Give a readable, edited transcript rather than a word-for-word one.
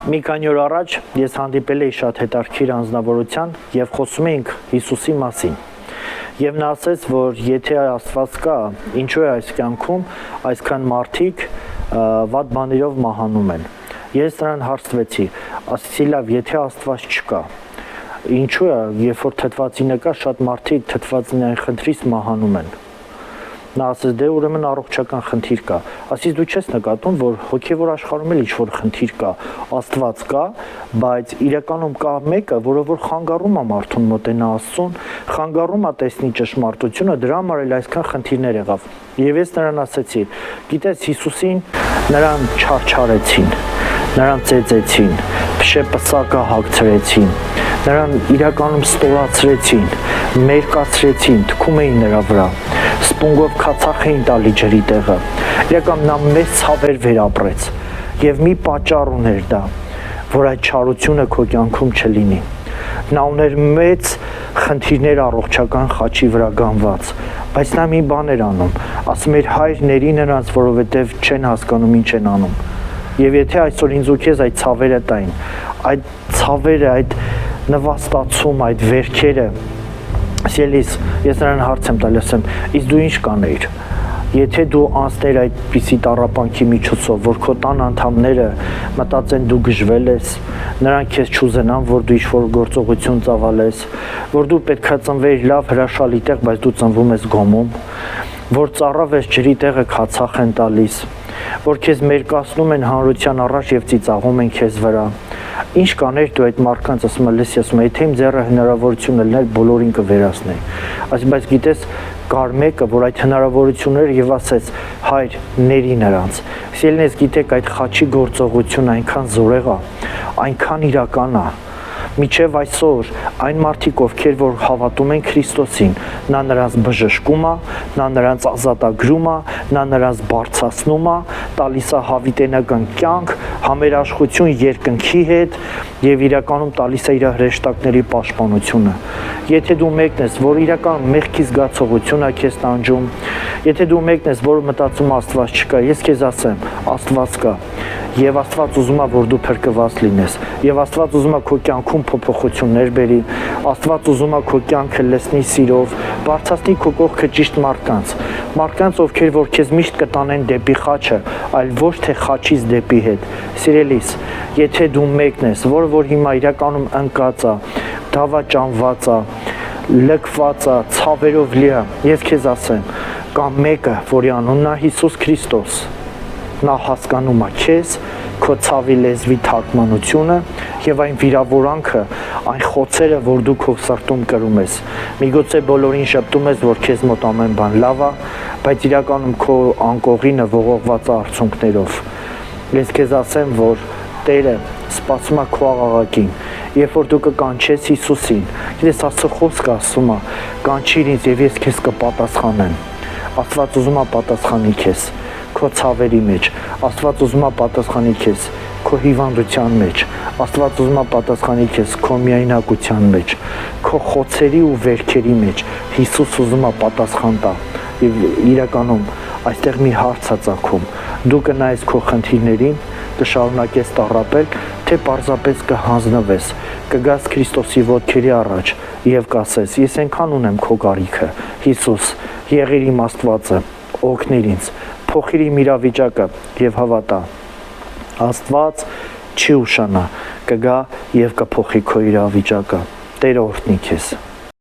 Մի քանի օր առաջ ես հանդիպել էի շատ հետաքրքիր անձնավորության եւ խոսում էինք Հիսուսի մասին։ Եվ նա ասաց, որ եթե Աստված կա, ինչու է այս կյանքում այսքան մարդիկ վատ բաներով մահանում են։ Ես նրան հարցրեցի, ասեցի լավ, եթե Աստված չկա, ինչու է, երբ որ թթվածի նկա, շատ մարդիկ թթվածին խնդրից մահանում են։ Նա ասաց, դե ուրեմն առողջական խնդիր կա։ Ասից դու չես նկատում, որ հոգևոր աշխարհում էլ ինչ-որ խնդիր կա, Աստված կա, բայց իրականում կա մեկը, որը որ խանգարում է մարդուն մոտենա Աստծուն, խանգարում է տեսնի ճշմարտությունը, դրա համար էլ այսքան խնդիրներ եղավ։ Եվ ես նրան ասեցի, գիտես Հիսուսին նրան չարչարեցին, նրան ծեծեցին, փշեպսակը հագցրեցին, նրան իրականում ստորացրեցին, մերկացրեցին, թքում էին նրա վրա, սպունգով քացախ էին տալի ջրի տեղը, իրական նա մեծ ցավեր վերապրեց եւ մի պատճառ ուներ դա, որ այդ չարությունը քո կյանքում չլինի։ Նա ուներ մեծ խնդիրներ առողջական խաչի վրա գանված, բայց նա մի բան էր անում, ասում էր հայրների նրանց, որովհետեւ չեն հասկանում ինչ են անում։ Եվ եթե այսօր ինձ ու քեզ այդ ցավերը տային, այդ ցավերը, այդ նվաստացում, այդ վերքերը, Սիրելիս, ես նրան հարց եմ տալիս, իսկ դու ինչ կանեիր, եթե դու անցներ այդպիսի տառապանքի միջոցով, որ քո տան անդամները մտածեն դու գժվել ես, նրանք քեզ չուզենան, որ դու ինչ-որ գործողություն ծավալես, որ դու պետքա ծնվեիր լավ հրաշալի տեղ, բայց դու ծնվում ես գոմում, որ ծառավ ես ջրի տեղը քացախ են տալիս, որ քեզ մերկացնում են հանրության առաջ եւ ծիծաղում են քեզ վրա։ Ինչ կաներ դու այդ մարդկանց, ասում եմ, լսի, ասում եմ, եթե իմ ձեռը հնարավորություն լիներ, բոլորին կվերացնեի։ Ասում բայց գիտես, կար մեկը, որ այդ հնարավորությունները եւ ասեց, հայր, ների նրանց։ Սիրելիներս, գիտեք, այդ խաչի գործողությունը այնքան զորեղ է, այնքան իրական է։ Միջև այսօր այն մարդիկ, ովքեր որ հավատում են Քրիստոսին, նա նրանց բժշկում է, նա նրանց ազատագրում է, նա նրանց բարձրացնում է, տալիս է հավիտենական կյանք, համերաշխություն երկնքի հետ եւ իրականում տալիս է իր հրեշտակների պաշտպանությունը։ Եթե դու մեկն ես, որ իրական մեղքի զգացողություն է քեզ տանջում, եթե դու մեկն ես, որ մտածում Աստված չկա, ես քեզ ասեմ, Աստված կա։ Եվ Աստված ուզում է, որ դու փրկված լինես, եւ Աստված ուզում է քո կյանքում փոփոխություններ բերի, Աստված ուզում է քո կյանքը լցնի սիրով, բարձրացնի քո կողքը ճիշտ մարդկանց, ովքեր որ քեզ միշտ կտանեն դեպի խաչը, այլ ոչ թե խաչից դեպի հետ։ Սիրելիս, եթե դու մեկն ես, որ հիմա իրականում ընկած է, դավաճանված է, լքված է, ցավերով լի է, ես քեզ ասեմ, կա մեկը, որի անունն է Հիսուս Քրիստոս։ Նա հասկանում է քեզ, քո ցավի լեզվի թարգմանությունը եւ այն վիրավորանքը, այն խոցերը, որ դու քո սրտում կրում ես։ Միգուցե բոլորին շփտում ես, որ քեզ մոտ ամեն բան լավ է, բայց իրականում քո անկողինը ողողված է արցունքներով։ Ես քեզ ասեմ, որ Տերը սպասում է քո աղաղակին, երբ որ դու կկանչես Հիսուսին, գիտես Աստծո խոսքը ասում է, կանչիր ինձ եւ ես քեզ կպատասխանեմ։ Աստված ուզում է պատասխանի քեզ քո ցավերի մեջ, Աստված ուզում է պատասխանի քեզ քո հիվանդության մեջ, Աստված ուզում է պատասխանի քեզ քո միայնակության մեջ, քո խոցերի ու վերքերի մեջ, Հիսուս ուզում է պատասխան տա։ Եվ իրականում այստեղ մի հարց է ծագում, դու կնայես քո խնդիրներին, կշարունակես տառապել, թե պարզապես կհանձնվես, կգաս Քրիստոսի ոտքերի առաջ եւ կասես, ես այնքան ունեմ քո կարիքը, Հիսուս, եղիր իմ Աստվածը, օգնիր ինձ, փոխիր իմ իրավիճակը եւ հավատա, Աստված չի ուշանա, կգա եւ կփոխի քո իրավիճակը։ Տերը օրհնի քեզ։